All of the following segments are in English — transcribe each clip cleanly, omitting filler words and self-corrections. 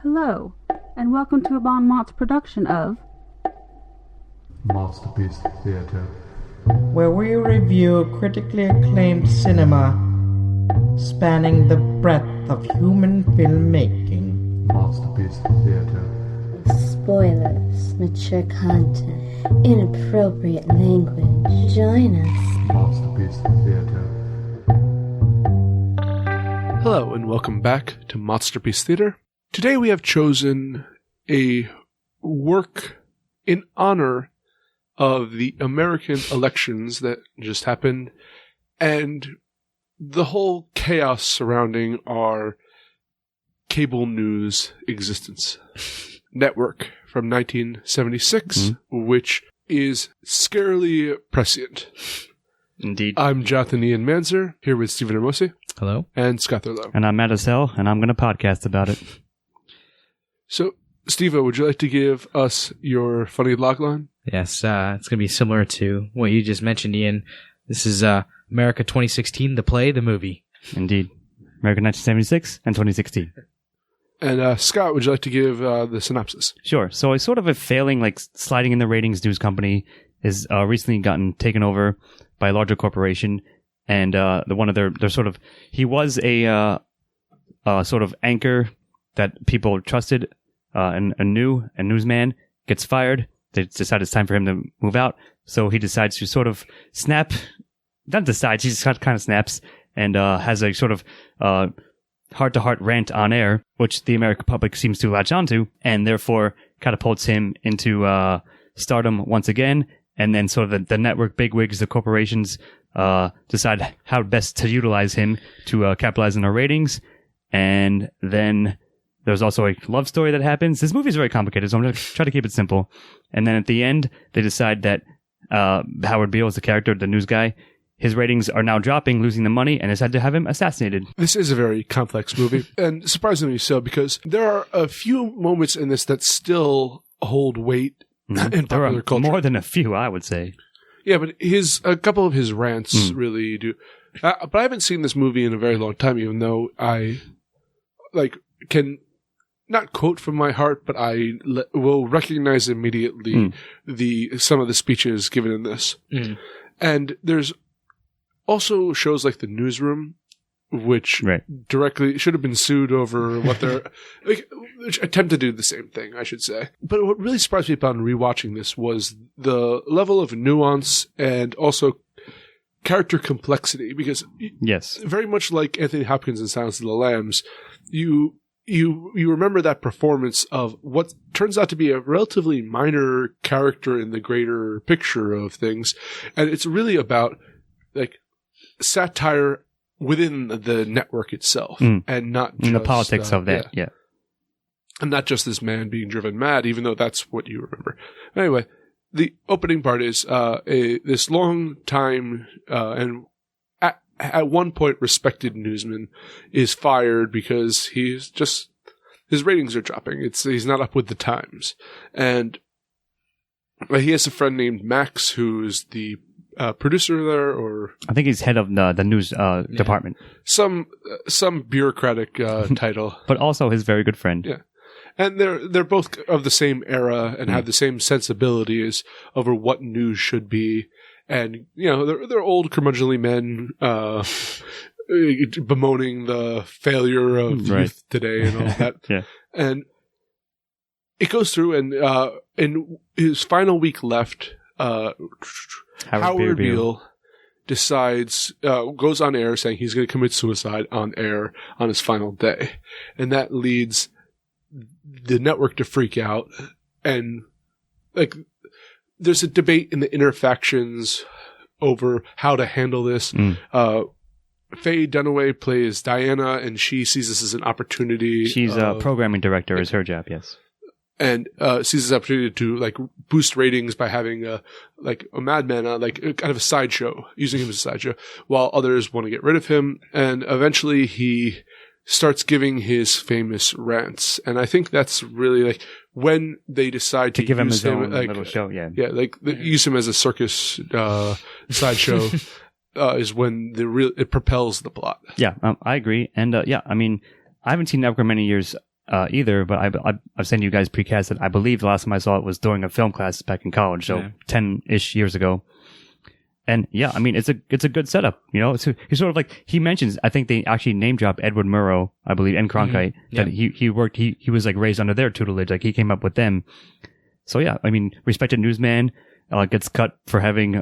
Hello, and welcome to a Bon Mott's production of MOTSterpiece Theater, where we review critically acclaimed cinema spanning the breadth of human filmmaking. MOTSterpiece Theater. Spoilers, mature content, inappropriate language. Join us. MOTSterpiece Theater. Hello, and welcome back to MOTSterpiece Theater. Today we have chosen a work in honor of the American elections that just happened and the whole chaos surrounding our cable news existence. Network from 1976, which is scarily prescient. Indeed. I'm Jonathan Ian Manzer, here with Stephen Hermosi. Hello. And Scott Thurlow. And I'm Matt Estelle, and I'm going to podcast about it. So, Steve, would you like to give us your funny logline? Yes, it's going to be similar to what you just mentioned, Ian. This is America 2016, the play, the movie. Indeed. America 1976 and 2016. And Scott, would you like to give the synopsis? Sure. So a sort of a failing, sliding in the ratings news company is recently gotten taken over by a larger corporation, and he was a sort of anchor that people trusted, and a newsman gets fired. They decide it's time for him to move out, so he decides to sort of snap. Not decides, he just kind of snaps and has a sort of heart-to-heart rant on air, which the American public seems to latch onto, and therefore catapults him into stardom once again. And then sort of the network bigwigs, the corporations, decide how best to utilize him to capitalize on our ratings. And then there's also a love story that happens. This movie is very complicated, so I'm going to try to keep it simple. And then at the end, they decide that Howard Beale is the character, the news guy. His ratings are now dropping, losing the money, and decide to have him assassinated. This is a very complex movie, and surprisingly so, because there are a few moments in this that still hold weight in popular culture. More than a few, I would say. Yeah, but a couple of his rants really do. But I haven't seen this movie in a very long time, even though I can not quote from my heart, but I will recognize immediately some of the speeches given in this. And there's also shows like The Newsroom, which directly should have been sued over what they're which attempt to do the same thing, I should say. But what really surprised me about rewatching this was the level of nuance and also character complexity, because very much like Anthony Hopkins in Silence of the Lambs, you remember that performance of what turns out to be a relatively minor character in the greater picture of things, and it's really about satire within the network itself, and not just the politics of that. Yeah. And not just this man being driven mad, even though that's what you remember. Anyway, the opening part is this long time and at one point respected newsman is fired because his ratings are dropping. He's not up with the times, and he has a friend named Max who's the producer there, or I think he's head of the news department. Some bureaucratic title, but also his very good friend. Yeah, and they're both of the same era and have the same sensibilities over what news should be, and they're old curmudgeonly men bemoaning the failure of youth today and all that. And it goes through, and in his final week left, Howard Beale decides, goes on air saying he's going to commit suicide on air on his final day. And that leads the network to freak out. And there's a debate in the inner factions over how to handle this. Faye Dunaway plays Diana, and she sees this as an opportunity. She's a programming director, is her job, yes. And sees this opportunity to boost ratings by having a madman, kind of a sideshow, using him as a sideshow, while others want to get rid of him. And eventually he starts giving his famous rants. And I think that's really when they decide to give him use his own little show. Use him as a circus sideshow. Is when it propels the plot. Yeah, I agree. And I haven't seen Network in many years. either, but I've sent you guys precast that I believe the last time I saw it was during a film class back in college, so 10-ish years ago. And yeah, I mean, it's a good setup, you know. He's sort of like, he mentions, I think they actually name drop Edward Murrow, I believe, and Cronkite, that he was like raised under their tutelage, like he came up with them. So yeah, I mean, respected newsman, gets cut for having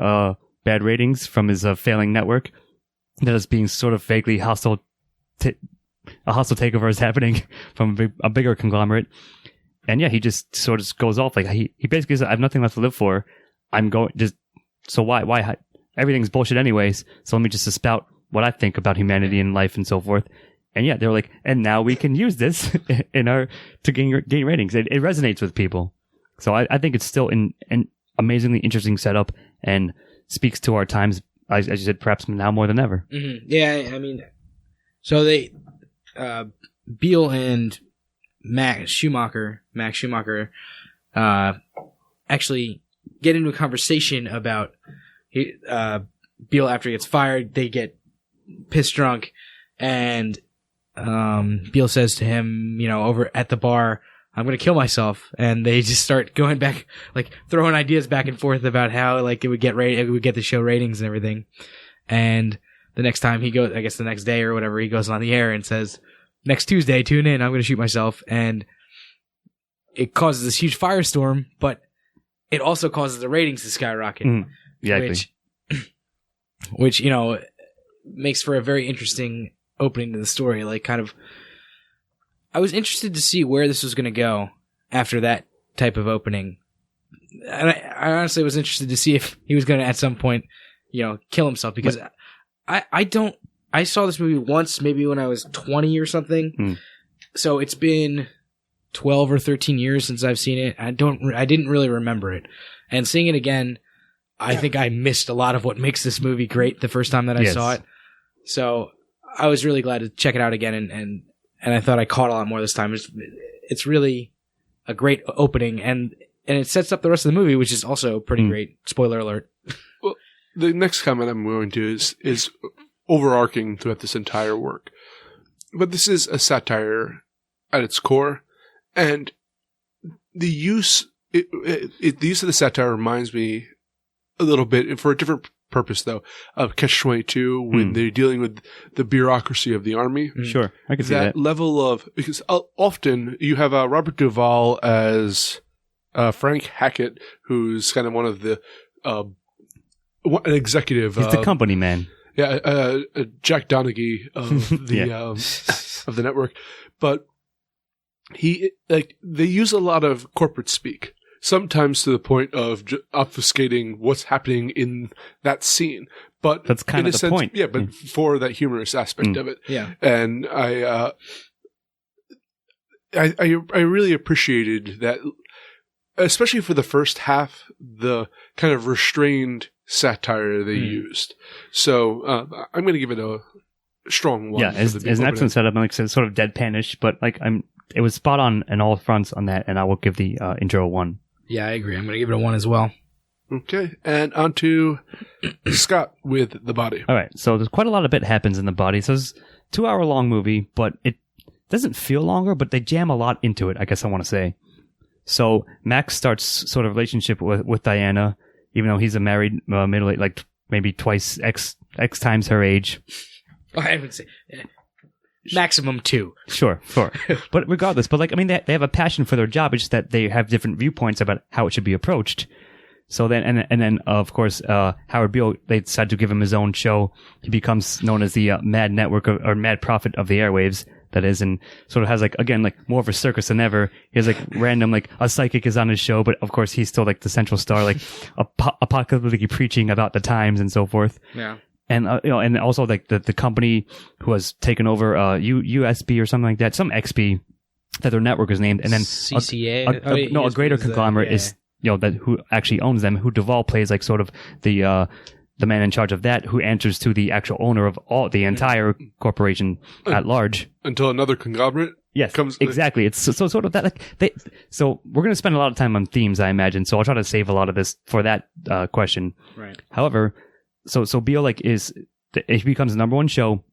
bad ratings from his failing network. That is being sort of vaguely hostile. A hostile takeover is happening from a bigger conglomerate. And yeah, he just sort of goes off like he basically said, I have nothing left to live for. I'm going just so why everything's bullshit anyways. So let me just spout what I think about humanity and life and so forth. And yeah, they're like, and now we can use this to gain ratings. It resonates with people. So I think it's still an amazingly interesting setup and speaks to our times, as you said, perhaps now more than ever. Mm-hmm. Yeah, I mean, so they, Beale and Max Schumacher, actually get into a conversation about Beale after he gets fired. They get pissed drunk, and Beale says to him, you know, over at the bar, I'm going to kill myself. And they just start going back, like throwing ideas back and forth about how like it would get the show ratings and everything. And the next time he goes, I guess the next day or whatever, he goes on the air and says, next Tuesday, tune in, I'm going to shoot myself. And it causes this huge firestorm, but it also causes the ratings to skyrocket. Which, you know, makes for a very interesting opening to the story. Like, kind of, I was interested to see where this was going to go after that type of opening. And I honestly was interested to see if he was going to at some point, you know, kill himself, because I saw this movie once, maybe when I was 20 or something. So it's been 12 or 13 years since I've seen it. I didn't really remember it. And seeing it again, I think I missed a lot of what makes this movie great the first time that I saw it. So I was really glad to check it out again, and I thought I caught a lot more this time. It's really a great opening, and it sets up the rest of the movie, which is also pretty great. Spoiler alert. Well, the next comment I'm going to is overarching throughout this entire work. But this is a satire at its core, and the use the use of the satire reminds me a little bit, for a different purpose though, of Catch-22 when they're dealing with the bureaucracy of the army. Sure, I can see that level of, because often you have Robert Duvall as Frank Hackett, who's kind of one of the an executive. He's the company man. Yeah, Jack Donaghy of the of the network, but they use a lot of corporate speak. Sometimes to the point of obfuscating what's happening in that scene, but that's kind of the point. Yeah, but for that humorous aspect of it, and I really appreciated that, especially for the first half, the kind of restrained satire they used. So I'm going to give it a strong one. Yeah, as an excellent setup, like sort of deadpanish, but like it was spot on all fronts on that, and I will give the intro a 1. Yeah, I agree. I'm going to give it a 1 as well. Okay, and on to Scott with The Body. All right, so there's quite a lot of bit happens in The Body. So it's a 2-hour-long movie, but it doesn't feel longer, but they jam a lot into it, I guess I want to say. So Max starts sort of relationship with Diana, even though he's a married middle-aged, like maybe twice X times her age. I would say maximum 2. Sure. But regardless, but like, I mean, they have a passion for their job. It's just that they have different viewpoints about how it should be approached. So then, and then, of course, Howard Beale, they decide to give him his own show. He becomes known as the Mad Network or Mad Prophet of the airwaves. That is, and sort of has like, again, like more of a circus than ever. He has like random, like a psychic is on his show, but of course he's still like the central star, like apocalyptically preaching about the times and so forth. Yeah. And and also like the company who has taken over USB or something like that, some XP that their network is named, and then CCA. A greater conglomerate is that who actually owns them. Who Duvall plays like sort of the man in charge of that, who answers to the actual owner of the entire corporation at large. Until another conglomerate. Yes, exactly. It's so sort of that. Like so we're going to spend a lot of time on themes, I imagine. So I'll try to save a lot of this for that question. Right. However. So Beale he becomes the number one show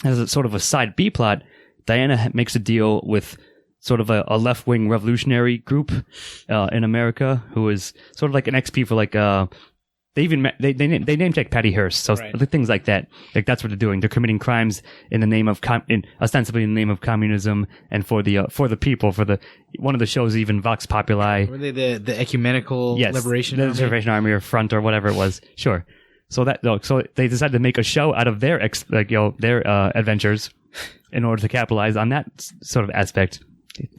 as a sort of a side B plot. Diana makes a deal with sort of a left-wing revolutionary group in America who is sort of like an XP for like they name check Patty Hearst, so things like that. Like that's what they're doing. They're committing crimes in the name of ostensibly in the name of communism and for the people. One of the shows even Vox Populi. Were they the ecumenical liberation army? Liberation Army or Front or whatever it was. Sure. So they decided to make a show out of their adventures in order to capitalize on that sort of aspect.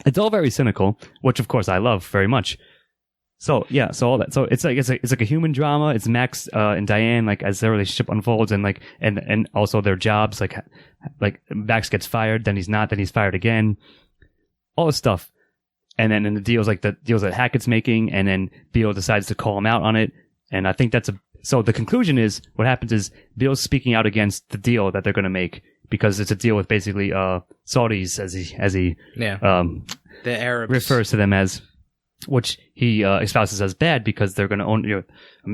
It's all very cynical, which of course I love very much. So yeah, so all that. So it's like a human drama. It's Max and Diane, like as their relationship unfolds, and like and also their jobs. Like Max gets fired, then he's not, then he's fired again. All this stuff, and then in the deals that Hackett's making, and then Beale decides to call him out on it. And I think so the conclusion is what happens is Beale's speaking out against the deal that they're going to make because it's a deal with basically Saudis as he the Arabs refers to them as. Which he espouses as bad because they're going to own,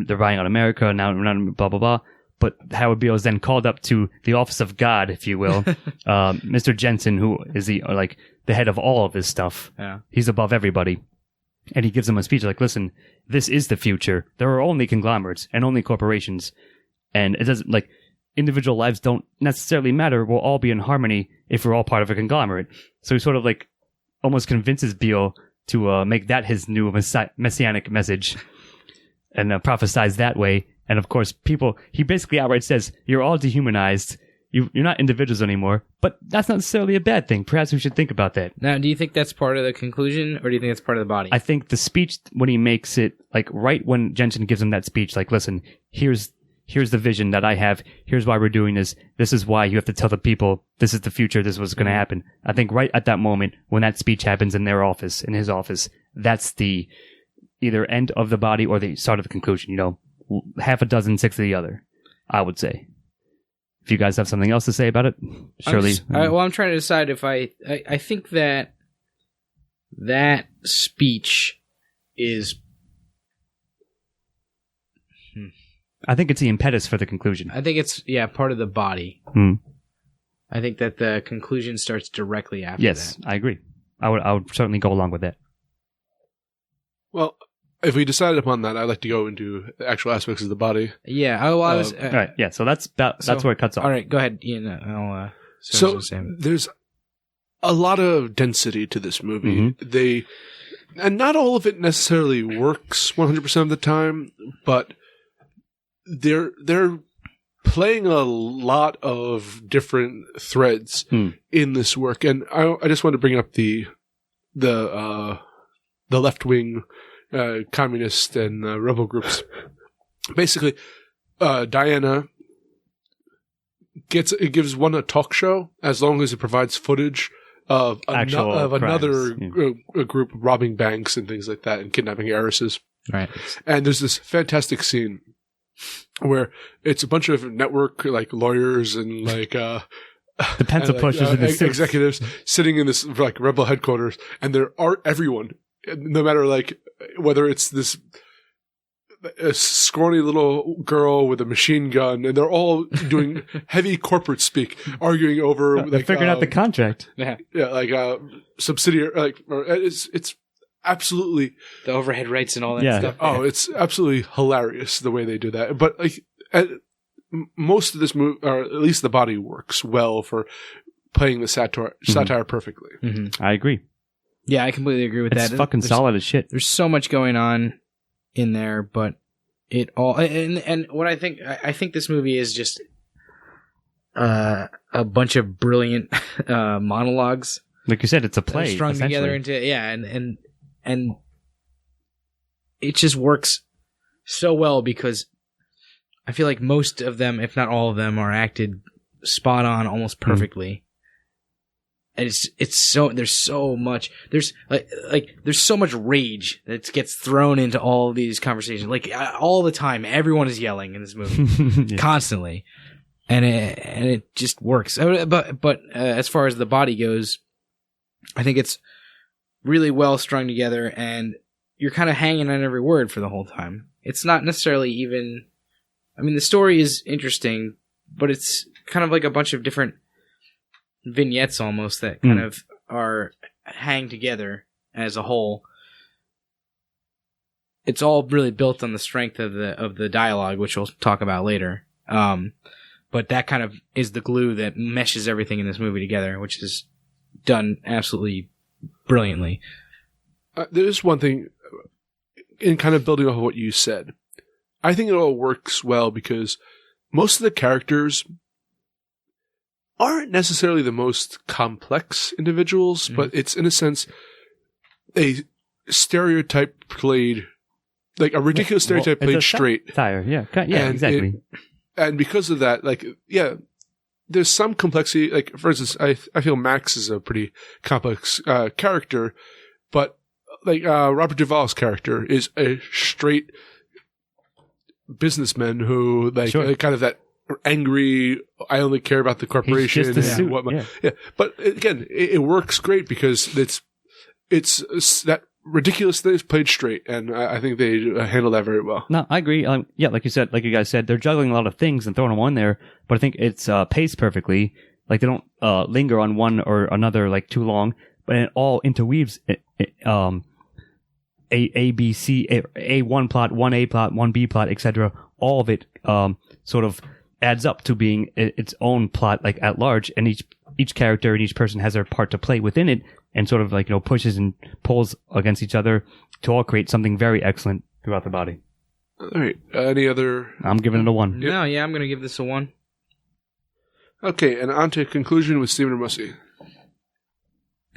they're buying out America now, blah blah blah. But Howard Beale is then called up to the office of God, if you will, Mr. Jensen, who is the head of all of this stuff. Yeah. He's above everybody, and he gives them a speech like, "Listen, this is the future. There are only conglomerates and only corporations, and it doesn't like individual lives don't necessarily matter. We'll all be in harmony if we're all part of a conglomerate." So he sort of like almost convinces Beale to make that his new messianic message and prophesize that way. And of course, he basically outright says, you're all dehumanized. You're not individuals anymore. But that's not necessarily a bad thing. Perhaps we should think about that. Now, do you think that's part of the conclusion, or do you think that's part of the body? I think the speech, when he makes it, like right when Jensen gives him that speech, like, listen, here's the vision that I have. Here's why we're doing this. This is why you have to tell the people this is the future. This is what's going to happen. I think right at that moment when that speech happens in his office, that's the either end of the body or the start of the conclusion. Half a dozen, six of the other, I would say. If you guys have something else to say about it, surely. I'm trying to decide if I think that speech is. I think it's the impetus for the conclusion. I think it's part of the body. I think that the conclusion starts directly after that. Yes, I agree. I would certainly go along with that. Well, if we decided upon that, I'd like to go into the actual aspects of the body. Yeah. Oh, well, I was. All right. Yeah. So that's where it cuts off. All right. Go ahead, Ian. I'll. So there's a lot of density to this movie. And not all of it necessarily works 100% of the time, but they're playing a lot of different threads in this work. And I just want to bring up the left wing communist and rebel groups. Basically, Diana gives one a talk show as long as it provides footage of another group robbing banks and things like that and kidnapping heiresses. Right. And there's this fantastic scene where it's a bunch of network like lawyers and like the pencil pushers and the executives sitting in this like rebel headquarters, and there are everyone, no matter like whether it's this a scrawny little girl with a machine gun, and they're all doing heavy corporate speak, arguing over they're figuring out the contract. Like subsidiary, like it's absolutely the overhead rates and all that stuff. Oh, it's absolutely hilarious the way they do that. But like most of this movie, or at least the body, works well for playing the satire perfectly. I agree. Yeah, I completely agree with that. It's fucking solid as shit. There's so much going on in there, but it all and what I think this movie is just a bunch of brilliant monologues. Like you said, it's a play strung together into and it just works so well because I feel like most of them, if not all of them, are acted spot on, almost perfectly. And it's so there's so much there's so much rage that gets thrown into all of these conversations, like all the time. Everyone is yelling in this movie constantly, and it just works. But as far as the body goes, I think it's really well strung together, and you're kind of hanging on every word for the whole time. It's not necessarily even. I mean, the story is interesting, but it's kind of like a bunch of different vignettes almost that kind of are hang together as a whole. It's all really built on the strength of the dialogue, which we'll talk about later. But that kind of is the glue that meshes everything in this movie together, which is done absolutely brilliantly. There's one thing, in kind of building off of what you said. I think it all works well because most of the characters aren't necessarily the most complex individuals, but it's, in a sense, a stereotype played, like a ridiculous stereotype played straight. Yeah, And exactly. And because of that, like, yeah, there's some complexity. Like, for instance, I feel Max is a pretty complex character, but like Robert Duvall's character is a straight businessman who, like, kind of that angry, I only care about the corporation He's just a and suit. whatnot. Yeah. But again, it works great because it's that ridiculous thing is played straight, and I think they handle that very well. No, I agree. Yeah, like you guys said, they're juggling a lot of things and throwing them on there, but I think it's paced perfectly. Like, they don't linger on one or another like too long, but it all interweaves A, B, C, A one plot, one A plot, one B plot, etc. All of it sort of adds up to being its own plot, like, at large, and each character and each person has their part to play within it, and sort of, like, pushes and pulls against each other to all create something very excellent throughout the body. All right. Any other? I'm giving it a 1. No, yeah, I'm going to give this a 1. Okay, and on to conclusion with Stephen or Mussy.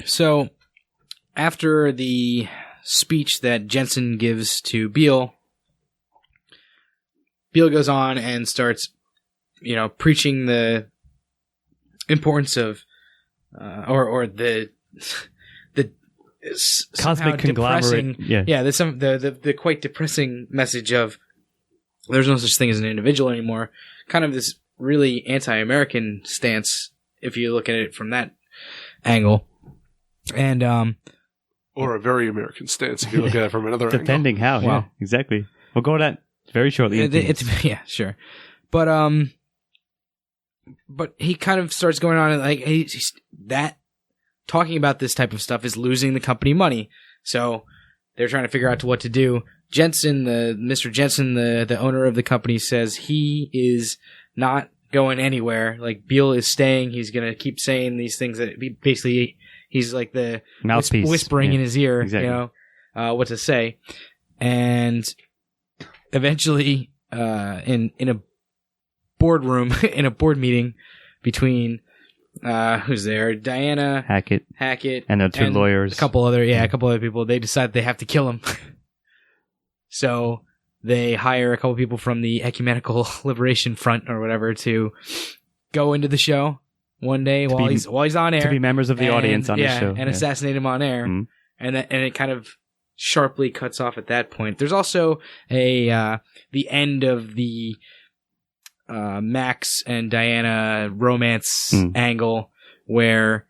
So, after the speech that Jensen gives to Beale goes on and starts, preaching the importance of, or the cosmic conglomerate. The quite depressing message of there's no such thing as an individual anymore. Kind of this really anti-American stance, if you look at it from that angle. And or a very American stance if you look at it from another angle. Depending how, yeah, exactly. We'll go to that very shortly. Yeah, sure. But he kind of starts going on, like, he's that talking about this type of stuff is losing the company money. So they're trying to figure out what to do. Mr. Jensen, the owner of the company, says he is not going anywhere. Like, Beale is staying. He's going to keep saying these things that he's like the mouthpiece, whispering in his ear, exactly. What to say. And eventually, in a boardroom, in a board meeting between, who's there? Diana Hackett, and the two lawyers, a couple other people. They decide they have to kill him. So they hire a couple people from the Ecumenical Liberation Front or whatever to go into the show one day while he's on air, to be members of the audience on the show, and assassinate him on air. Mm-hmm. And it kind of sharply cuts off at that point. There's also the end of the Max and Diana romance angle where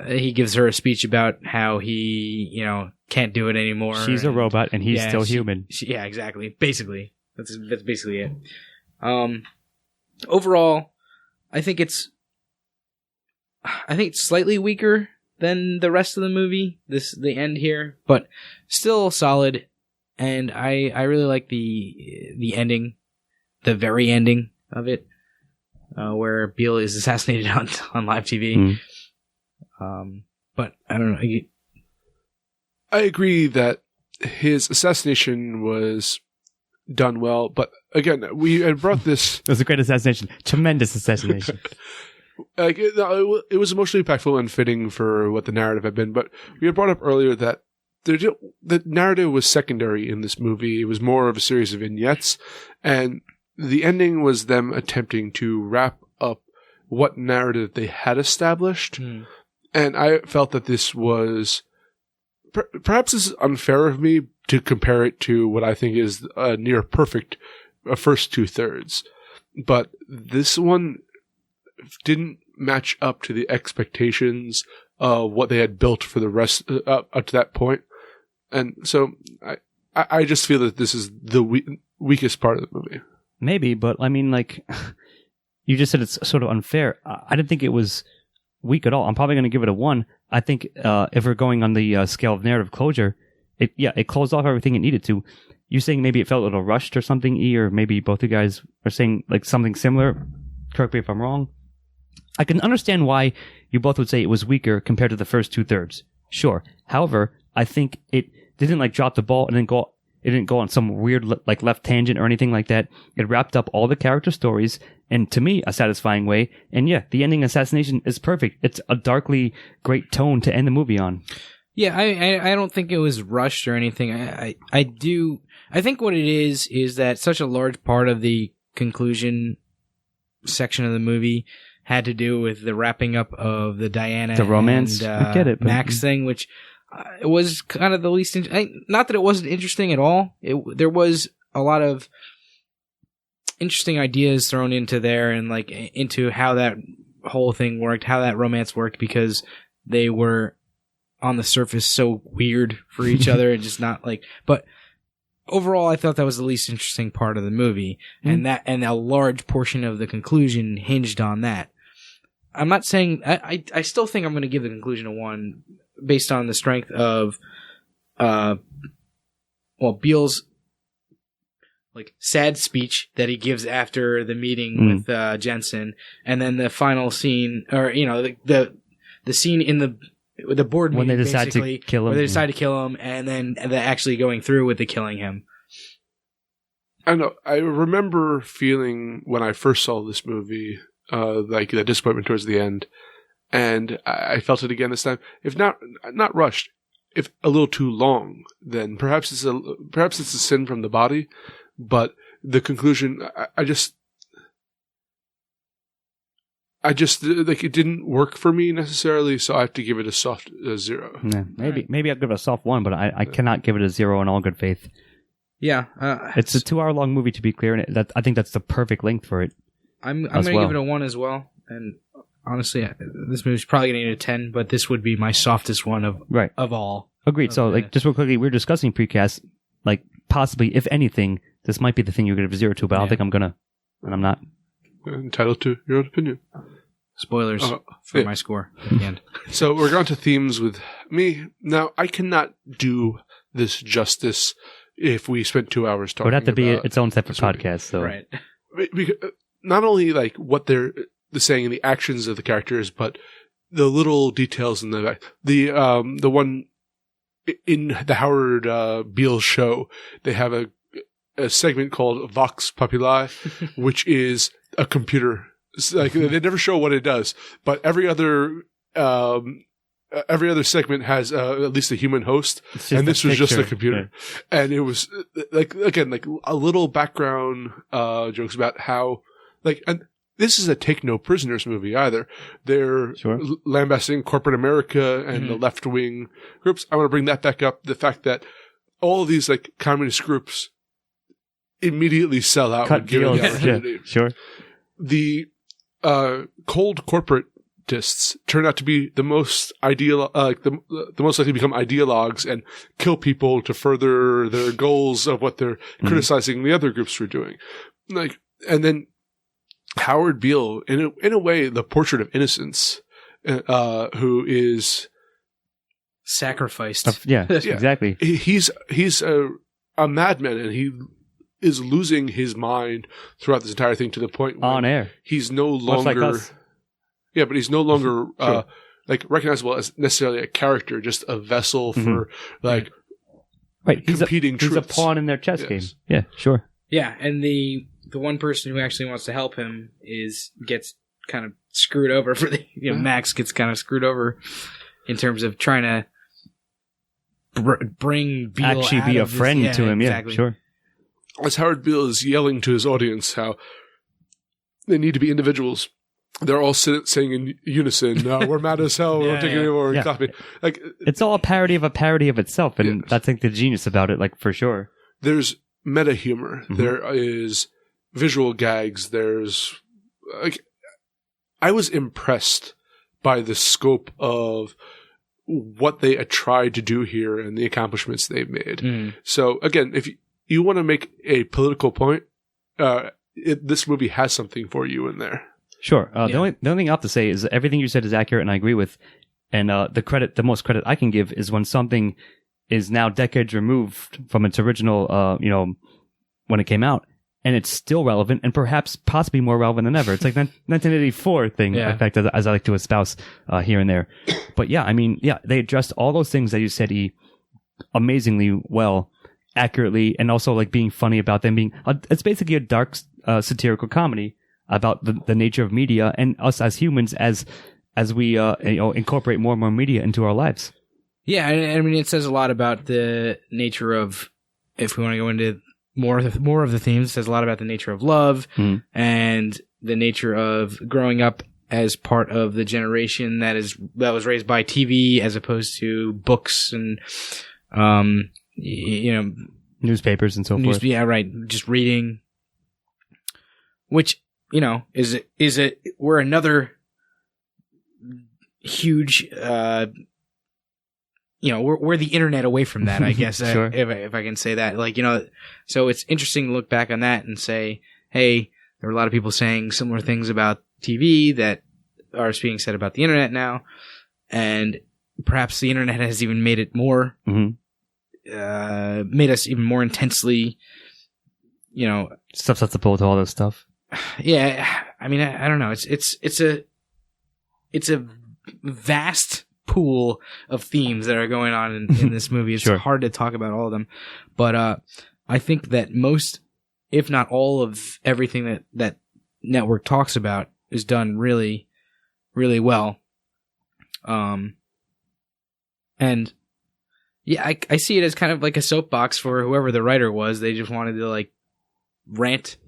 he gives her a speech about how he, can't do it anymore. She's a robot and he's still human. Yeah, exactly. Basically, that's basically it. Overall, I think it's slightly weaker than the rest of the movie. The end here, but still solid. And I really like the ending, the very ending of it, where Beale is assassinated on live TV. But I don't know. I agree that his assassination was done well, but again, we had brought this. It was a great assassination, tremendous assassination. It was emotionally impactful and fitting for what the narrative had been. But we had brought up earlier that the narrative was secondary in this movie. It was more of a series of vignettes, and the ending was them attempting to wrap up what narrative they had established. And I felt that this was perhaps this is unfair of me to compare it to what I think is a near perfect first 2/3, but this one didn't match up to the expectations of what they had built for the rest up to that point. And so I just feel that this is the weakest part of the movie. Maybe, but I mean, like, you just said it's sort of unfair. I didn't think it was weak at all. I'm probably going to give it a 1. I think if we're going on the scale of narrative closure, it closed off everything it needed to. You saying maybe it felt a little rushed or something, E, or maybe both you guys are saying like something similar. Correct me if I'm wrong. I can understand why you both would say it was weaker compared to the first 2/3. Sure. However, I think it didn't like drop the ball and it didn't go on some weird like left tangent or anything like that. It wrapped up all the character stories and to me a satisfying way. And yeah, the ending assassination is perfect. It's a darkly great tone to end the movie on. Yeah, I don't think it was rushed or anything. I think what it is that such a large part of the conclusion section of the movie had to do with the wrapping up of the Diana the romance and, I get it, Max thing, which it was kind of the least not that it wasn't interesting at all. There was a lot of interesting ideas thrown into there and like into how that whole thing worked, how that romance worked, because they were on the surface so weird for each other and just not like, but overall I thought that was the least interesting part of the movie, and a large portion of the conclusion hinged on that. I'm not saying I still think I'm going to give the conclusion a 1 based on the strength of Beale's like sad speech that he gives after the meeting with Jensen, and then the final scene, or the scene in the board meeting when they decide basically, to kill him, where they decide to kill him, and then actually going through with the killing him. I know. I remember feeling when I first saw this movie, like the disappointment towards the end, and I felt it again this time. If not rushed, if a little too long, then perhaps it's a sin from the body. But the conclusion, I just like it didn't work for me necessarily, so I have to give it a soft 0. Yeah, maybe I'll give it a soft 1, but I cannot give it a 0 in all good faith. Yeah, it's a 2-hour-long movie to be clear, and I think that's the perfect length for it. I'm going to give it a 1 as well, and honestly, this movie's probably going to get a 10, but this would be my softest one of all. Agreed. So, like, just real quickly, we're discussing precast. Like, possibly, if anything, this might be the thing you're going to give a 0 to, but I don't think I'm gonna, and I'm not. Entitled to your own opinion. Spoilers for my score at the end. So we're going to themes with me. Now, I cannot do this justice if we spent 2 hours talking. It would have to be about its own separate podcast. So. Right. Because not only like what they're saying and the actions of the characters, but the little details in the one in the Howard Beale show. They have a segment called Vox Populi, which is a computer. It's like they never show what it does, but every other segment has at least a human host, and this was just a computer. Yeah. And it was like a little background jokes about how and this is a take no prisoners movie either. They're lambasting corporate America and the left wing groups. I want to bring that back up. The fact that all of these like communist groups immediately sell out when given the opportunity. Yeah, sure. The cold corporatists turn out to be the most ideal, the most likely to become ideologues and kill people to further their goals of what they're criticizing the other groups for doing. And then Howard Beale, in a way, the portrait of innocence, who is sacrificed. Exactly. He's a madman, and he is losing his mind throughout this entire thing to the point where on air he's no longer but he's no longer recognizable as necessarily a character, just a vessel for competing truths. He's a pawn in their chess game. Yeah, sure. Yeah, and the one person who actually wants to help him gets kind of screwed over for the Max gets kind of screwed over in terms of trying to bring Beale actually be a friend to him. Exactly. Yeah, sure. As Howard Beale is yelling to his audience how they need to be individuals, they're all saying in unison, "We're mad as hell. We're taking it over and copy." Like it's all a parody of itself, and that's the genius about it. Like for sure, there's meta humor. There is visual gags. There's I was impressed by the scope of what they tried to do here and the accomplishments they've made. So again, if you want to make a political point, this movie has something for you in there. Sure. The only thing I have to say is everything you said is accurate, and I agree with. And the most credit I can give is when something is now decades removed from its original, when it came out, and it's still relevant and perhaps possibly more relevant than ever. It's like 1984 thing, in fact, as I like to espouse here and there. But yeah, I mean, they addressed all those things that you said amazingly well, accurately, and also like being funny about them being. It's basically a dark satirical comedy about the nature of media and us as humans as we incorporate more and more media into our lives. Yeah, I mean, it says a lot about the nature of, if we want to go into more of the themes, it says a lot about the nature of love and the nature of growing up as part of the generation that was raised by TV as opposed to books and, newspapers and so forth. Yeah, right. Just reading, which, we're another huge, we're the internet away from that, I guess, Sure. if I can say that. So it's interesting to look back on that and say, hey, there are a lot of people saying similar things about TV that are being said about the internet now, and perhaps the internet has even made it more, made us even more intensely, susceptible to all this stuff. Yeah, I mean, I don't know. It's a vast pool of themes that are going on in this movie. It's Sure. hard to talk about all of them, but I think that most, if not all, of everything that Network talks about is done really, really well. And yeah, I see it as kind of like a soapbox for whoever the writer was. They just wanted to like rant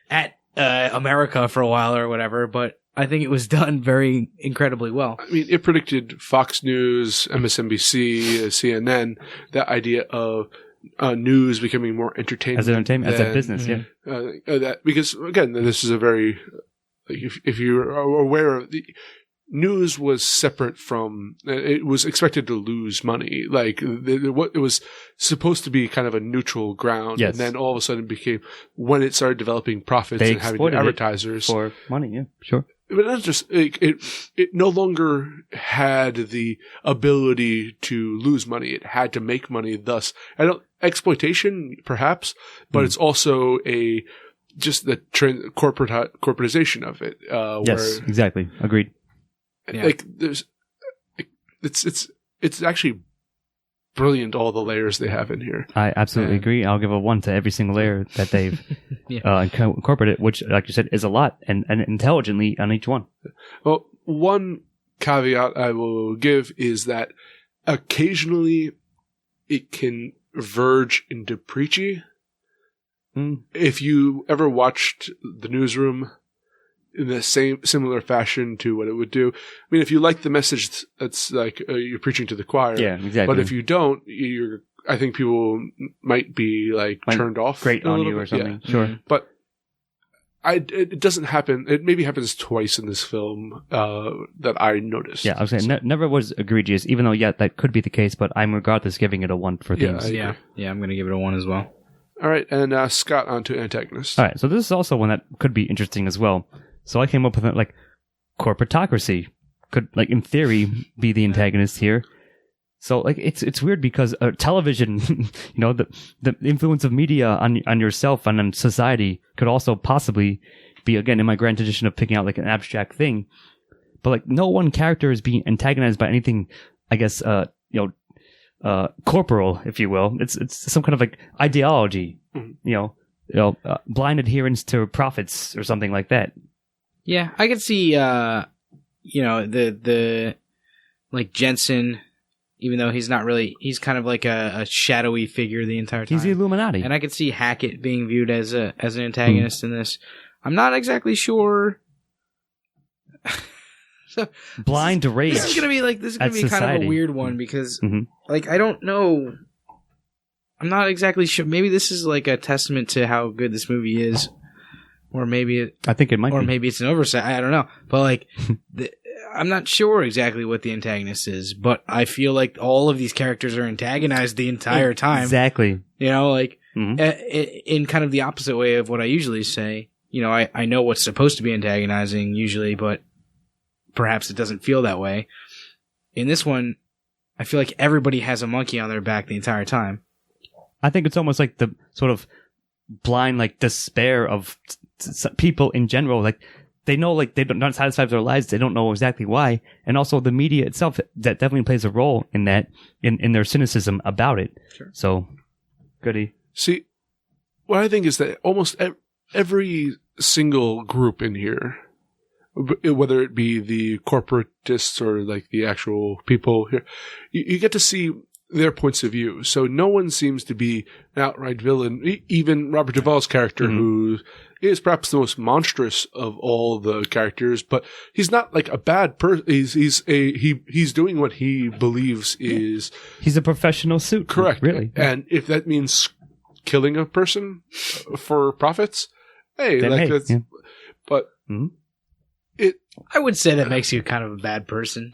at America for a while or whatever, but I think it was done very incredibly well. I mean, it predicted Fox News, MSNBC, CNN, that idea of news becoming more entertainment As a business, yeah. That, because again, this is a very, like, if you are aware of the news was separate from, it was expected to lose money. Like it was supposed to be kind of a neutral ground. Yes. And then all of a sudden became, when it started developing profits They and having exploited it advertisers for money, yeah, sure. But that's just, it no longer had the ability to lose money. It had to make money. Thus, exploitation perhaps, but it's also just the corporatization of it. Yes, exactly. Agreed. Yeah. Like it's actually brilliant, all the layers they have in here. I absolutely agree. I'll give a 1 to every single layer that they've incorporated, which, like you said, is a lot, and intelligently on each one. Well, one caveat I will give is that occasionally it can verge into preachy. If you ever watched The Newsroom in the similar fashion to what it would do. I mean, if you like the message, that's like you're preaching to the choir. Yeah, exactly. But if you don't, I think people might be like turned off. Grate on you or something. Yeah. Sure. But it doesn't happen. It maybe happens twice in this film that I noticed. Yeah, I was saying never was egregious, even though that could be the case. But I'm regardless giving it a 1 for themes. Yeah, I'm going to give it a 1 as well. All right, and Scott, on to antagonists. All right, so this is also one that could be interesting as well. So I came up with like corporatocracy could, like, in theory, be the antagonist here. So like it's weird because television, the influence of media on yourself and on society could also possibly be, again, in my grand tradition of picking out like an abstract thing, but like no one character is being antagonized by anything, I guess, corporal, if you will. It's some kind of like ideology, blind adherence to profits or something like that. Yeah, I could see, the like Jensen, even though he's not really, he's kind of like a shadowy figure the entire time. He's the Illuminati. And I could see Hackett being viewed as an antagonist in this. I'm not exactly sure. So blind to rage. This is gonna be kind of a weird one because, like, I don't know. I'm not exactly sure. Maybe this is like a testament to how good this movie is. Or maybe I think it might be. Or maybe it's an oversight. I don't know. But like, I'm not sure exactly what the antagonist is. But I feel like all of these characters are antagonized the entire time. Exactly. In kind of the opposite way of what I usually say. I know what's supposed to be antagonizing usually, but perhaps it doesn't feel that way. In this one, I feel like everybody has a monkey on their back the entire time. I think it's almost like the sort of blind, like, despair of people in general. Like, they know, like, they're not satisfied with their lives. They don't know exactly why. And also the media itself, that definitely plays a role in that, in their cynicism about it. Sure. So, goody. See, what I think is that almost every single group in here, whether it be the corporatists or like the actual people here, you get to see their points of view. So no one seems to be an outright villain. Even Robert Duvall's character, who is perhaps the most monstrous of all the characters, but he's not like a bad person. He's doing what he believes is. He's a professional suit. Correct. Really. And if that means killing a person for profits, hey, Then like hey, that's, yeah. but I would say that makes you kind of a bad person.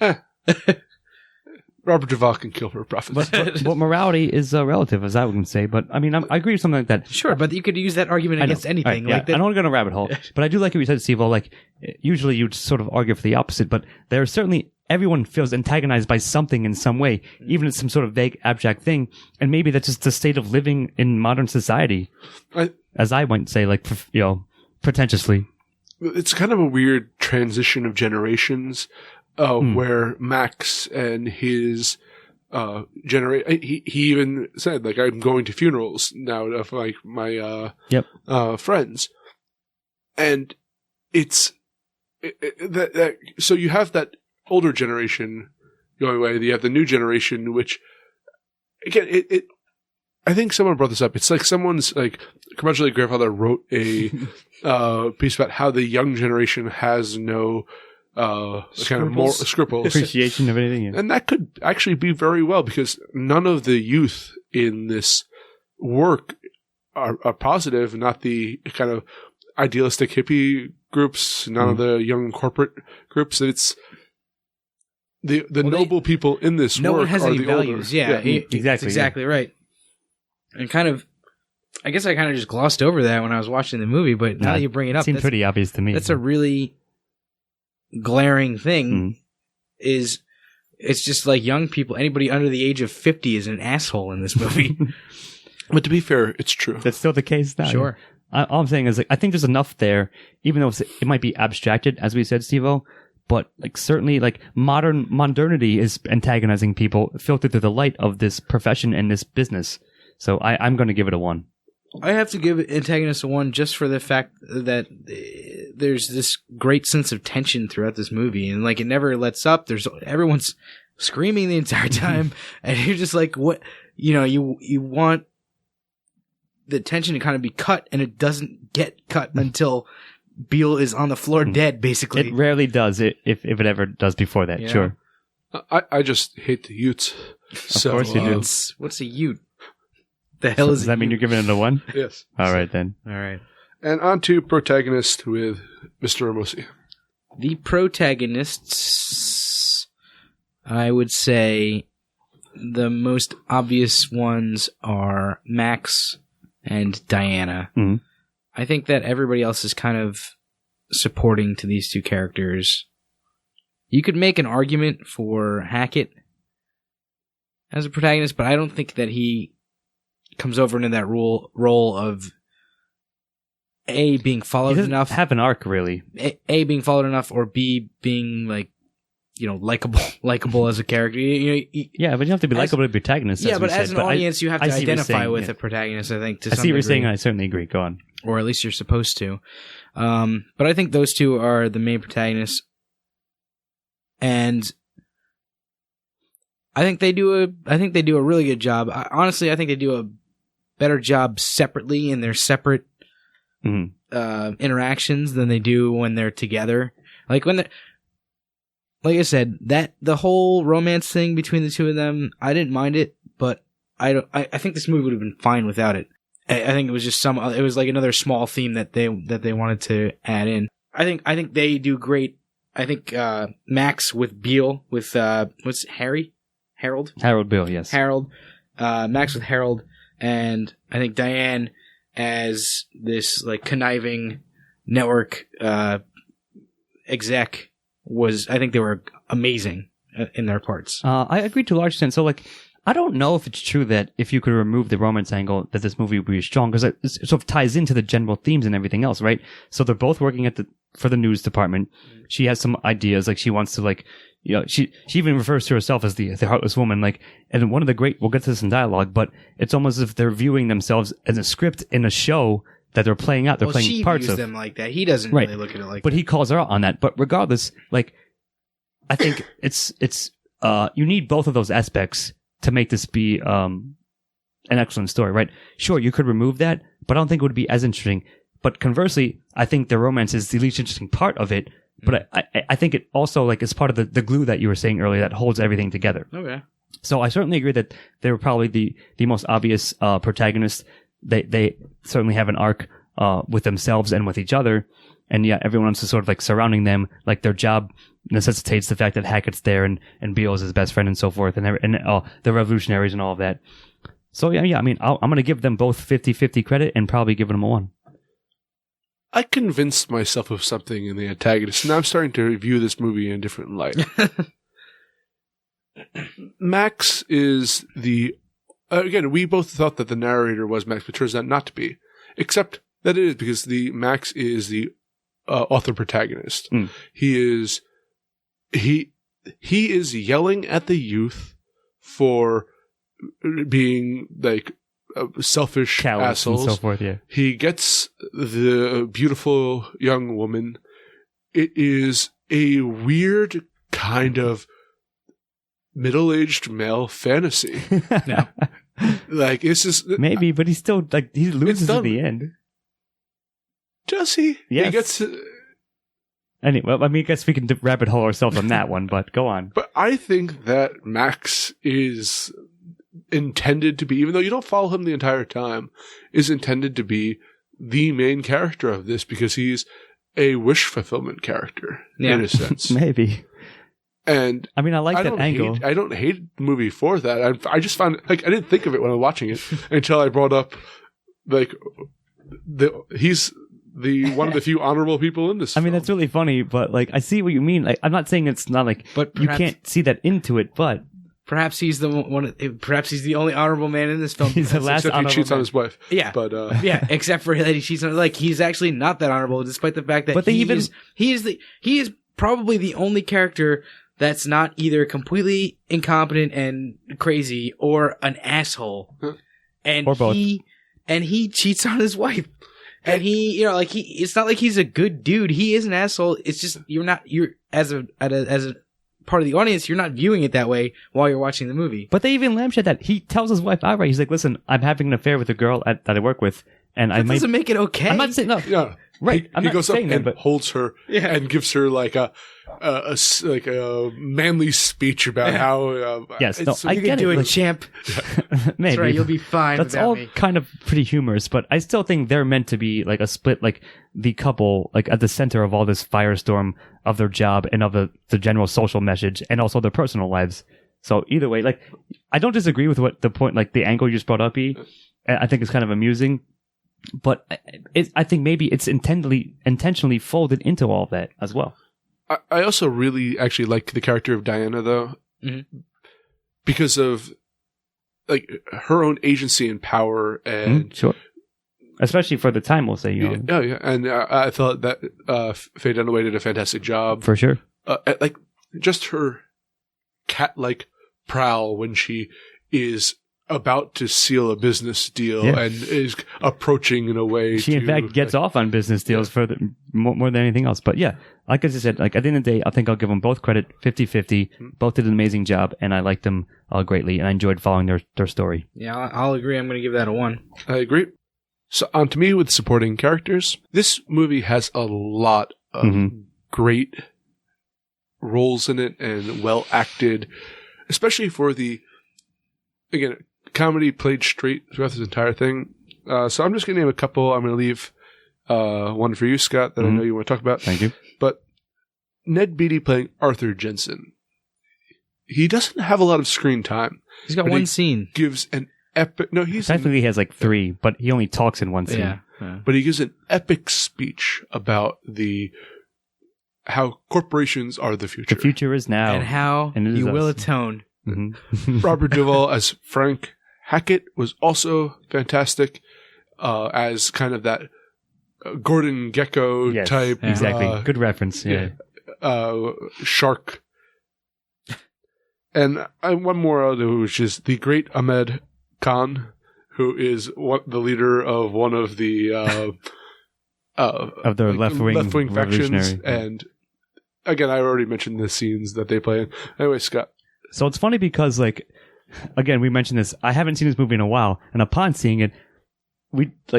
Robert Duvall can kill for profits. But morality is relative, as I would say. But I mean, I agree with something like that. Sure, but you could use that argument I know. against anything. Right, yeah. Like that. I don't want to go in a rabbit hole, but I do like what you said, Steve. Like, usually you'd sort of argue for the opposite, but there are certainly, everyone feels antagonized by something in some way, even if it's some sort of vague, abstract thing. And maybe that's just the state of living in modern society, as I might say, like, pretentiously. It's kind of a weird transition of generations, where Max and his he even said, like, I'm going to funerals now of like my friends, and it's that so you have that older generation going away. You have the new generation, which again it I think someone brought this up. It's like someone's like curmudgeonly grandfather wrote a piece about how the young generation has no kind of more scruples, Appreciation of anything. Yeah. and that could actually be very well, because none of the youth in this work are positive. Not the kind of idealistic hippie groups. None of the young corporate groups. It's the noble people in this no work one has are any the values. older. Exactly right. And kind of, I guess I kind of just glossed over that when I was watching the movie, but now that you bring it up, Seemed pretty obvious to me. that's a really glaring thing. Is it's just like young people, anybody under the age of 50 is an asshole in this movie. But to be fair, it's true. That's still the case now. Sure. All I'm saying is, like, I think there's enough there, even though it might be abstracted, as we said, Steve-O, but like certainly like modernity is antagonizing people filtered through the light of this profession and this business. So I'm going to give it a 1. I have to give Antagonist a 1 just for the fact that there's this great sense of tension throughout this movie, and like it never lets up. Everyone's screaming the entire time, and you're just like, what? You want the tension to kind of be cut, and it doesn't get cut until Beale is on the floor dead, basically. It rarely does, if it ever does before that. Yeah. Sure. I just hate the Utes. Of course you do. What's a Ute? The hell is does that mean you're giving it a 1? Yes. All right, then. All right. And on to protagonist with Mr. Ramosi. The protagonists, I would say the most obvious ones are Max and Diana. Mhm. I think that everybody else is kind of supporting to these two characters. You could make an argument for Hackett as a protagonist, but I don't think that he comes over into that role of A, being followed enough. Have an arc, really. A, being followed enough, or B, being like, likable as a character. Yeah, but you have to be likable to be protagonist. Yeah, but as an audience, you have to identify with a protagonist, I think, to some I see what you're degree. saying, and I certainly agree. Go on. Or at least you're supposed to. But I think those two are the main protagonists. And I think they do a really good job. Honestly, I think they do a better job separately in their separate interactions than they do when they're together. Like I said, that the whole romance thing between the two of them, I didn't mind it, but I think this movie would have been fine without it. I think it was just it was like another small theme that they wanted to add in. I think they do great. I think Max with Beale with what's Harold Beale, yes. Max with Harold, and I think Diane as this like conniving network exec I think they were amazing in their parts. I agree to a large extent. So, like, I don't know if it's true that if you could remove the romance angle, that this movie would be strong, because it sort of ties into the general themes and everything else, right? So they're both working for the news department. She has some ideas, like she wants to, like, you know, she even refers to herself as the heartless woman, like, and one of the great, we'll get to this in dialogue, but it's almost as if they're viewing themselves as a script in a show that they're playing out. They're playing she parts views of them like that. He doesn't Right. really look at it like but that. he calls her out on that. But regardless, like, I think it's you need both of those aspects to make this be an excellent story, right? Sure, you could remove that, but I don't think it would be as interesting. But conversely, I think the romance is the least interesting part of it. But I think it also, like, is part of the glue that you were saying earlier that holds everything together. Okay. So I certainly agree that they were probably the most obvious protagonists. They certainly have an arc with themselves and with each other. And yeah, everyone else is sort of like surrounding them, like their job necessitates the fact that Hackett's there and Beale is his best friend and so forth, and the revolutionaries and all of that. So yeah, I mean, I'm going to give them both 50-50 credit and probably give them a 1. I convinced myself of something in the antagonist. Now I'm starting to view this movie in a different light. Max is again, we both thought that the narrator was Max, but turns out not to be. Except that it is, because Max is the author protagonist. He is yelling at the youth for being, like, selfish Callous assholes. and so forth, yeah. He gets the beautiful young woman. It is a weird kind of middle-aged male fantasy. No. Like, it's just... Maybe, but he's still, like, he loses at the end. Does he? Yes. He gets... Anyway, I mean, I guess we can rabbit hole ourselves on that one, but go on. But I think that Max is intended to be, even though you don't follow him the entire time, is intended to be the main character of this, because he's a wish fulfillment character, in a sense. Maybe. And I mean, I like that angle. I don't hate the movie for that. I just found, like, I didn't think of it when I was watching it until I brought up, like, he's the one of the few honorable people in this I mean, film. that's really funny, but, like, I see what you mean. Like, I'm not saying it's not, like, But you perhaps- can't see that into it, but Perhaps he's the one. Perhaps he's the only honorable man in this film. he's the last Except he honorable cheats on man. his wife. Yeah. But Yeah, except for that he cheats on. Like, he's actually not that honorable, despite the fact that But they even- he is probably the only character that's not either completely incompetent and crazy or an asshole, and Or both. he cheats on his wife. And it's not like he's a good dude. He is an asshole. It's just you're as a part of the audience, you're not viewing it that way while you're watching the movie. But they even lampshade that. He tells his wife outright, he's like, listen, I'm having an affair with a girl that I work with, and That doesn't make it okay. I'm not saying, no. yeah, Right. He I'm not goes up saying that, and but holds her and gives her like a manly speech about how yes, no, it's- I you get can do it. it, Like, champ. maybe. That's right. You'll be fine. That's without all me. kind of pretty humorous, but I still think they're meant to be like a split, like the couple, like at the center of all this firestorm of their job and of the general social message and also their personal lives. So either way, like, I don't disagree with what the point, like the angle you just brought up, E. I think it's kind of amusing, but I think maybe it's intentionally folded into all of that as well. I also really actually like the character of Diana, though, because of like her own agency and power, and Sure. Especially for the time, we'll say, you know. yeah, and I thought that Faye Dunaway did a fantastic job. For sure. Like just her cat-like prowl when she is about to seal a business deal and is approaching in a way. She, in fact, gets off on business deals for more than anything else. But yeah, like I said, like at the end of the day, I think I'll give them both credit 50-50. Both did an amazing job, and I liked them greatly, and I enjoyed following their story. Yeah, I'll agree. I'm going to give that a 1. I agree. So on to me with supporting characters. This movie has a lot of great roles in it and well acted, especially for again, comedy played straight throughout this entire thing. So I'm just going to name a couple. I'm going to leave one for you, Scott, that I know you want to talk about. Thank you. But Ned Beatty playing Arthur Jensen. He doesn't have a lot of screen time. He's got But one he scene. Gives an epic... No, he's... Technically, he has like 3, but he only talks in one scene. Yeah. but he gives an epic speech about how corporations are the future. The future is now. And how And it is you will us. atone. Robert Duvall as Frank Hackett was also fantastic, as kind of that Gordon Gekko Yes, type. exactly. Good reference. Yeah. Shark. And one more I'll do, which is the great Ahmed Khan, who is the leader of one of the Of the left-wing factions. revolutionary. And again, I already mentioned the scenes that they play in. Anyway, Scott. So it's funny because, like, again, we mentioned this. I haven't seen this movie in a while, and upon seeing it,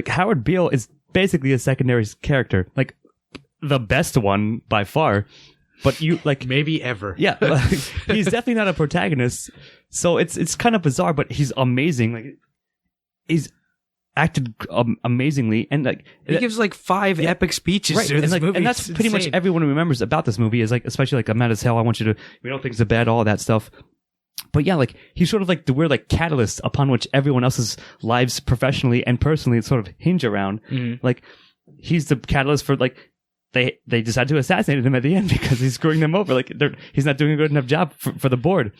Howard Beale is basically a secondary character, like the best one by far. But Maybe ever. yeah, he's definitely not a protagonist. So it's kind of bizarre, but he's amazing. Like, he's acted amazingly, and He gives 5 epic speeches right, through this and movie. and that's It's pretty much insane. everyone remembers about this movie is especially I'm mad as hell. I want you to. We know things are bad, all that stuff. But yeah, he's sort of the weird catalyst upon which everyone else's lives, professionally and personally, sort of hinge around. Mm-hmm. He's the catalyst for they decide to assassinate him at the end because he's screwing them over. He's not doing a good enough job for the board.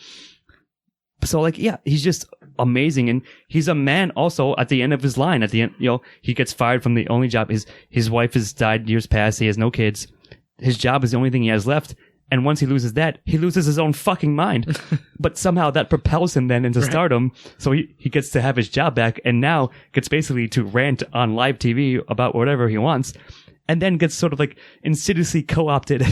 So he's just amazing, and he's a man also at the end of his line. At the end, he gets fired from the only job. His wife has died years past. He has no kids. His job is the only thing he has left. And once he loses that, he loses his own fucking mind. But somehow that propels him then into stardom. So he gets to have his job back, and now gets basically to rant on live TV about whatever he wants. And then gets sort of insidiously co-opted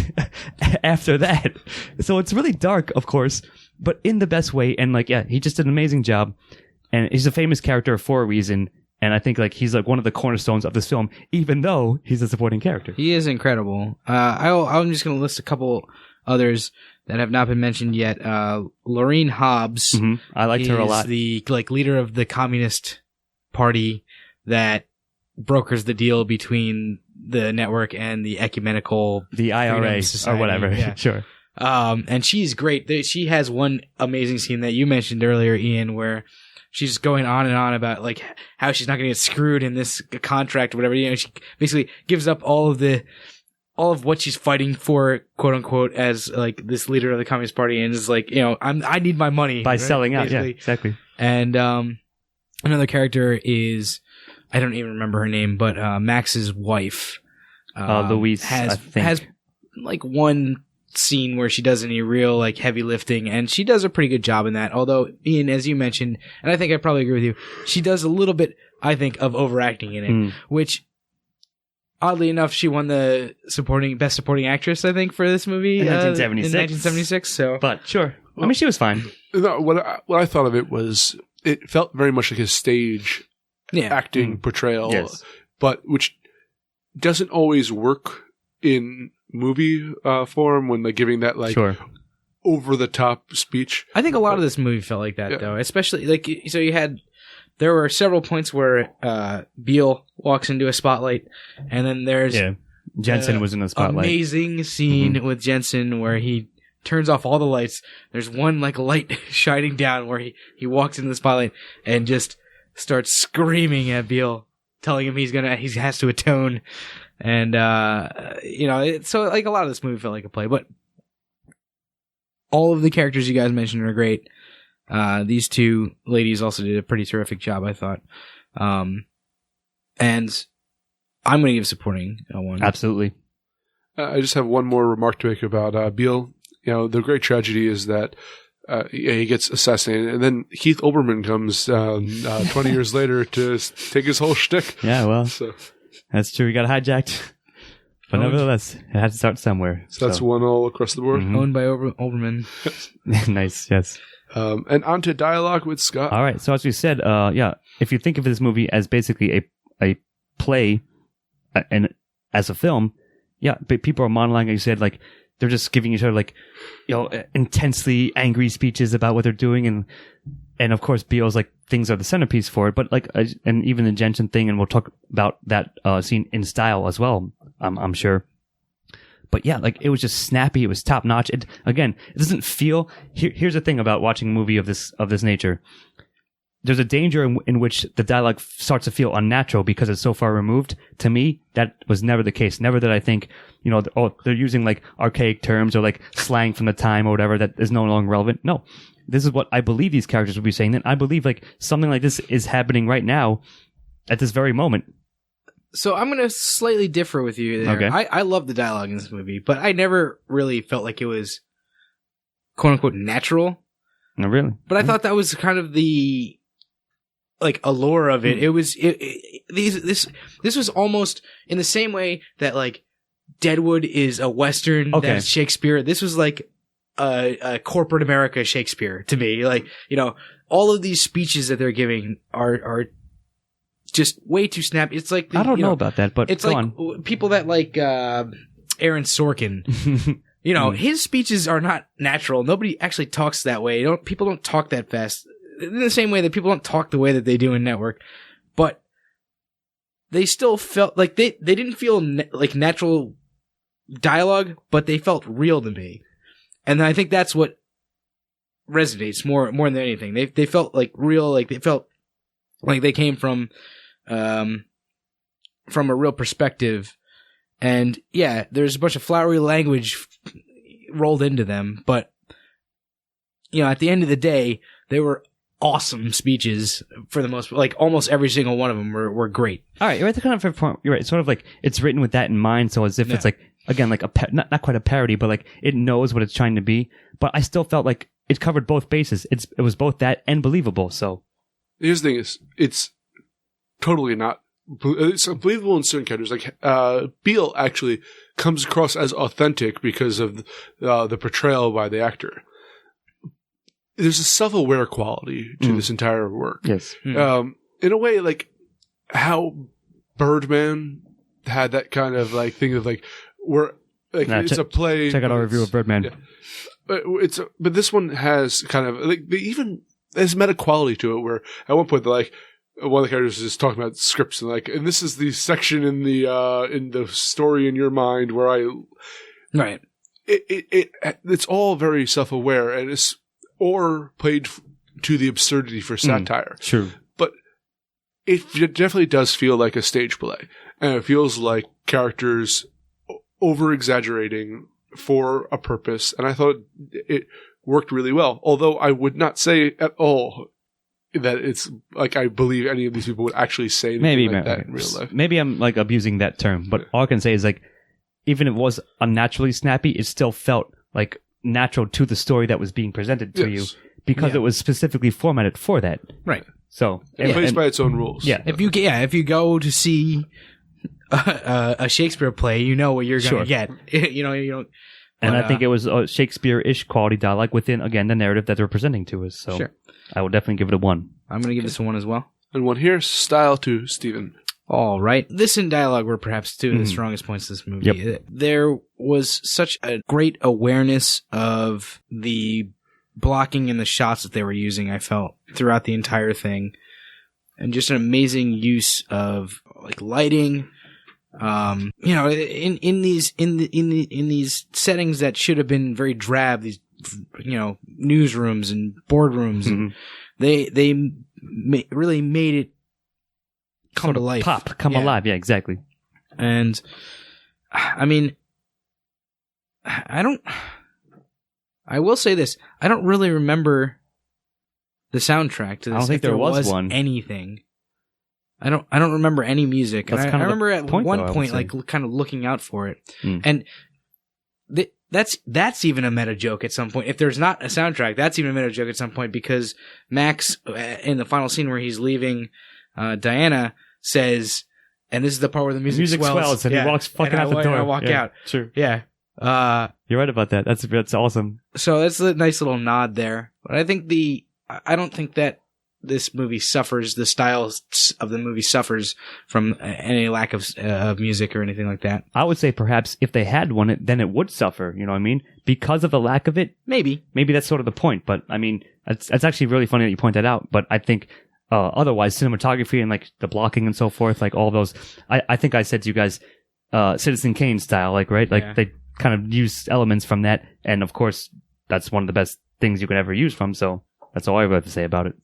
after that. So it's really dark, of course, but in the best way. And he just did an amazing job. And he's a famous character for a reason. And I think he's one of the cornerstones of this film, even though he's a supporting character. He is incredible. I'm just going to list a couple others that have not been mentioned yet. Laureen Hobbs. Mm-hmm. I liked her a lot. The leader of the Communist Party that brokers the deal between the network and the ecumenical, the IRA Society. or whatever. Yeah. Sure. And she's great. She has one amazing scene that you mentioned earlier, Ian, where she's going on and on about how she's not going to get screwed in this contract or whatever. She basically gives up all of what she's fighting for, quote unquote, as this leader of the Communist Party, and is I need my money by selling out. basically. Yeah, exactly. And another character is, I don't even remember her name, but Max's wife, Louise, has one scene where she does any real heavy lifting, and she does a pretty good job in that. Although, Ian, as you mentioned, and I think I probably agree with you, she does a little bit, I think, of overacting in it, which oddly enough, she won the best supporting actress, I think, for this movie in 1976. In 1976. So, but sure, I mean, she was fine. No, what I thought of it was, it felt very much like a stage acting portrayal, yes. but which doesn't always work in movie form when they're giving that sure. over the top speech. I think a lot of this movie felt like that, though. Especially so there were several points where Beale walks into a spotlight, and then there's Jensen was in the spotlight. Amazing scene with Jensen where he turns off all the lights. There's one light shining down where he walks into the spotlight and just starts screaming at Beale, telling him he has to atone. And so a lot of this movie felt like a play, but all of the characters you guys mentioned are great. These two ladies also did a pretty terrific job, I thought. And I'm going to give supporting one. Absolutely. I just have one more remark to make about Beale. The great tragedy is that he gets assassinated, and then Keith Olbermann comes 20 years later to take his whole shtick. Yeah, well, So that's true. He got hijacked. But nevertheless, it had to start somewhere. that's one all across the board. Mhm. Owned by Olbermann. Nice, yes. And on to dialogue with Scott. All right, so as we said, if you think of this movie as basically a play and as a film, but people are monologuing, you said, they're just giving each other intensely angry speeches about what they're doing, and of course Beale's things are the centerpiece for it, but and even the Jensen thing, and we'll talk about that scene in style as well, I'm sure. But it was just snappy. It was top notch. It doesn't feel. Here's the thing about watching a movie of this nature. there's a danger in which the dialogue starts to feel unnatural because it's so far removed. To me, that was never the case. Never did I think, they're using like archaic terms or like slang from the time or whatever that is no longer relevant. No, this is what I believe these characters would be saying. And I believe like something like this is happening right now at this very moment. So I'm going to slightly differ with you there. Okay. I love the dialogue in this movie, but I never really felt like it was quote unquote natural. No, really? But I thought that was kind of the like allure of it. It was this was almost in the same way that like Deadwood is a Western that's Shakespeare. This was like a corporate America Shakespeare to me. Like, all of these speeches that they're giving are just way too snappy. It's like I don't know about that, but it's go like on. people that like Aaron Sorkin. His speeches are not natural. Nobody actually talks that way. People don't talk that fast. In the same way that people don't talk the way that they do in Network. But they still felt like they didn't feel like natural dialogue, but they felt real to me. And I think that's what resonates more than anything. They felt like real, like they felt like they came from a real perspective. And yeah, there's a bunch of flowery language rolled into them, but at the end of the day, they were awesome speeches for the most. Like almost every single one of them were great. All right, you're at the kind of point. You're right. It's sort of like it's written with that in mind, so as if it's like again like not quite a parody, but like it knows what it's trying to be. But I still felt like it covered both bases. It was both that and believable. So here's the thing: it's totally not. It's believable in certain characters. Like Beale actually comes across as authentic because of the portrayal by the actor. There's a self-aware quality to this entire work. Yes. In a way, like how Birdman had that kind of like thing of like where like it's a play. Check out our review of Birdman. Yeah. But this one has kind of like there's meta quality to it. Where at one point, like one of the characters is talking about scripts and this is the section in the story in your mind where Right. It's all very self-aware and it's or played to the absurdity for satire. True. But it definitely does feel like a stage play. And it feels like characters over-exaggerating for a purpose. And I thought it worked really well. Although I would not say at all that it's like I believe any of these people would actually say anything like that in real life. Maybe I'm like abusing that term, but all I can say is like even if it was unnaturally snappy, it still felt like natural to the story that was being presented to you because it was specifically formatted for that. Right. So it plays by its own rules. Yeah. If you go to see a Shakespeare play, you know what you're going to get. You don't. And I think it was a Shakespeare-ish quality dialogue within, again, the narrative that they're presenting to us. So I would definitely give it a 1. I'm going to give this a 1 as well. And 1 here, style to Steven. All right. This and dialogue were perhaps two of the strongest points of this movie. Yep. There was such a great awareness of the blocking and the shots that they were using, I felt, throughout the entire thing. And just an amazing use of like lighting. In these settings that should have been very drab, these newsrooms and boardrooms, and they really made it come sort to of life, come alive. Yeah, exactly. And I mean, I will say this: I don't really remember the soundtrack to this. I don't think there was one. Anything. I don't remember any music. That's And I kind of remember the at point, one though, point, I would say. like kind of looking out for it, and that's even a meta joke at some point. If there's not a soundtrack, that's even a meta joke at some point because Max, in the final scene where he's leaving, Diana says, and this is the part where the music swells and he walks fucking out the door. And I walk out. True. Yeah. You're right about that. That's awesome. So that's a nice little nod there. But I don't think that this movie suffers, the style of the movie suffers from any lack of music or anything like that. I would say perhaps if they had one, then it would suffer. You know what I mean? Because of the lack of it. Maybe that's sort of the point. But I mean, it's actually really funny that you point that out. But I think otherwise, cinematography and like the blocking and so forth, like all those. I think I said to you guys, Citizen Kane style, like right, like they kind of use elements from that, and of course, that's one of the best things you could ever use from. So that's all I have to say about it.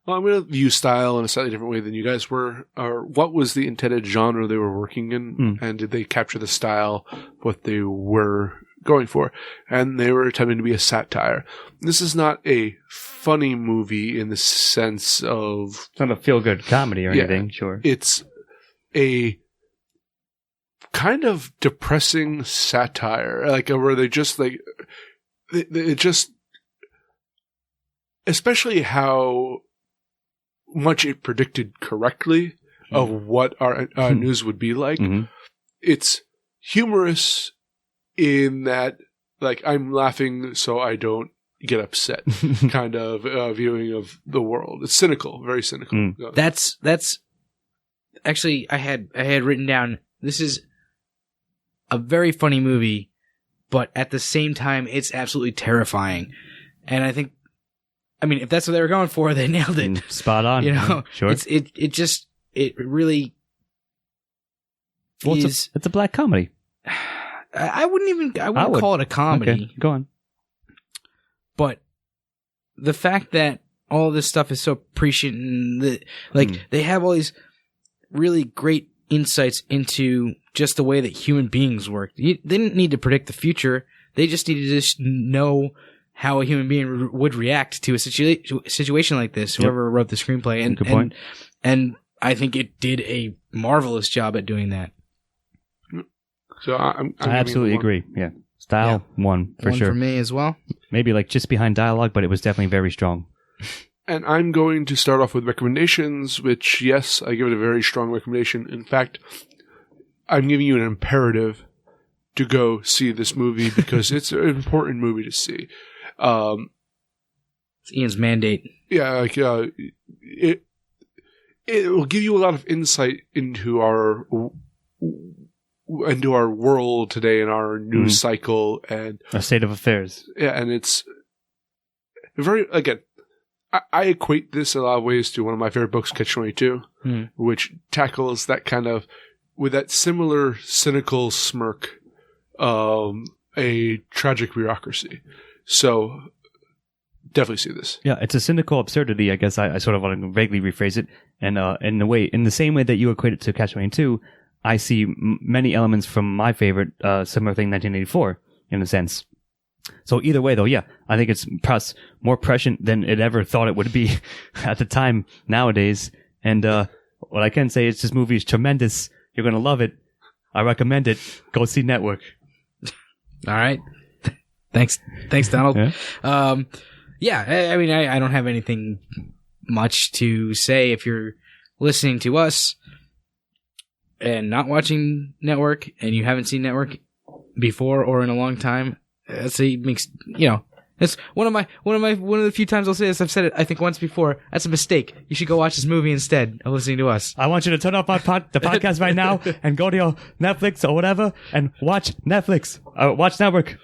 well, I'm going to view style in a slightly different way than you guys were. Or what was the intended genre they were working in, and did they capture the style, what they were going for? And they were attempting to be a satire. This is not a funny movie in the sense of... It's not a feel-good comedy or anything, sure. It's a kind of depressing satire, like where they just like it just, especially how much it predicted correctly of what our news would be like. It's humorous in that, like, I'm laughing so I don't get upset kind of viewing of the world. It's cynical, very cynical. That's actually, I had written down, this is a very funny movie, but at the same time, it's absolutely terrifying. And I think, I mean, if that's what they were going for, they nailed it. Spot on. You know, sure. It really is. It's a black comedy. I wouldn't call it a comedy. Okay, go on. But the fact that all this stuff is so prescient, and they have all these really great insights into just the way that human beings work. They didn't need to predict the future. They just needed to just know how a human being would react to a situation like this. Whoever wrote the screenplay, and good point. And I think it did a marvelous job at doing that. So I absolutely agree. Yeah, style one for sure. For me as well. Maybe like just behind dialogue, but it was definitely very strong. And I'm going to start off with recommendations, which, yes, I give it a very strong recommendation. In fact, I'm giving you an imperative to go see this movie because it's an important movie to see. It's Ian's mandate. Yeah, like, it will give you a lot of insight into our world today and our news cycle and our state of affairs. Yeah, and it's very, again, I equate this in a lot of ways to one of my favorite books, Catch-22, which tackles that kind of, with that similar cynical smirk, a tragic bureaucracy. So, definitely see this. Yeah, it's a cynical absurdity, I guess. I sort of want to vaguely rephrase it. And in the same way that you equate it to Catch-22, I see many elements from my favorite similar thing, 1984, in a sense. So either way, though, yeah, I think it's perhaps more prescient than it ever thought it would be at the time nowadays. And what I can say is this movie is tremendous. You're going to love it. I recommend it. Go see Network. All right. Thanks, Donald. Yeah, I mean, I don't have anything much to say. If you're listening to us and not watching Network and you haven't seen Network before or in a long time, that's one of the few times I'll say this. I've said it, I think, once before. That's a mistake. You should go watch this movie instead of listening to us. I want you to turn off the podcast right now and go to your Netflix or whatever and watch Netflix. Watch Network.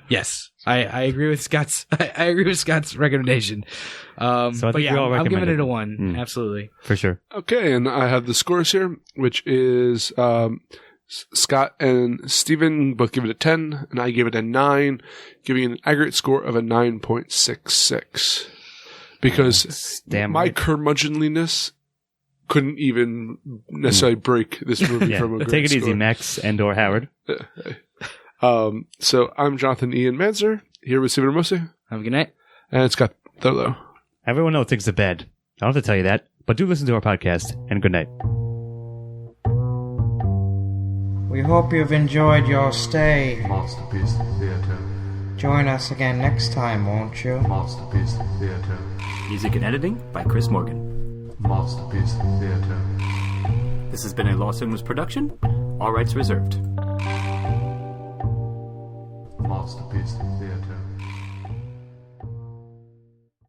Yes, I agree with Scott's. I agree with Scott's recommendation. So but yeah, I'm giving it a 1. Absolutely, for sure. Okay, and I have the scores here, which is Scott and Steven both give it a 10, and I give it a 9, giving an aggregate score of a 9.66. Because my curmudgeonliness couldn't even necessarily break this movie from a great Take it score. easy, Max and/or Howard. So I'm Jonathan Ian Manzer, here with Steven Ramosi. Have a good night. And Scott Thurlow. Everyone knows things are bad. I don't have to tell you that, but do listen to our podcast, and good night. We hope you've enjoyed your stay. MOTSterpiece Theater. Join us again next time, won't you? MOTSterpiece Theater. Music and editing by Chris Morgan. MOTSterpiece Theater. This has been a Lost Cinemas production. All rights reserved. MOTSterpiece Theater.